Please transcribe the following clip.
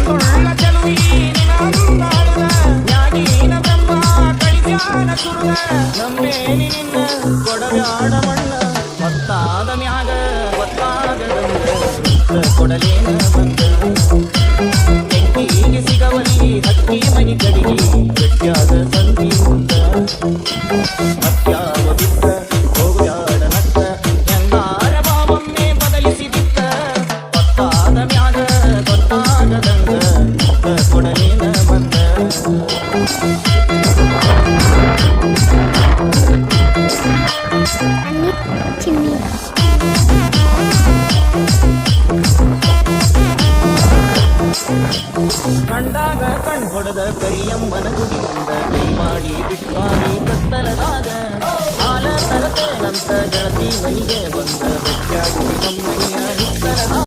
ಸುಳ್ಳ ಚೆಲುವಿ ನಿನಂದಾಡುವ ನ್ಯಾಗೀನ ಬ್ರಹ್ಮ ಕಳಿಸ್ಯಾನ ಸುಳ್ಳ ನಂಬೇನಿ ನಿನ್ನ ಕೊಡಬ್ಯಾಡ ಮಣ್ಣ ಒತ್ತಾದ ಮ್ಯಾಗ ಒತ್ತಾಗದಂಗ ಕೊಡಲೇನ ಬಂದ ಬೆಂಕಿಗೆ ಸಿಗವಲ್ಲಿ ಹಕ್ಕಿ ಮನಿ ಕಡಿಗೆ ಗಟ್ಟಿಯಾದ ಸಂಧಿ ಮುಂದ ಹತ್ಯಾವ ಬಿತ್ತ ಹೋಗ್ಯಾಡ ನತ್ತ ಎಂದಾರ ಬಾವನ್ನೇ ಬದಲಿಸಿದಿತ್ತ ಒತ್ತಾದ ಮ್ಯಾಗ ಗೊತ್ತಾಗದಂಗ ಕೊಡಲೇನ ಬಂದ ಕಂಡಾಗ ಕಣ್ ಹೊಡೆದ ಕರಿಯಮ್ಮನ ಗುಡಿಯಿಂದ ಕೈ ಮಾಡಿ ಬಿಟ್ಟಾಡಿ ಕತ್ತಲದಾಗ ಹಾಲ ತರತೇನಂತ ಗೆಳತಿ ಮನೆಗೆ ಬಂದ ಬೆಟ್ಟಾಗಿ ನಮ್ಮಯ್ಯ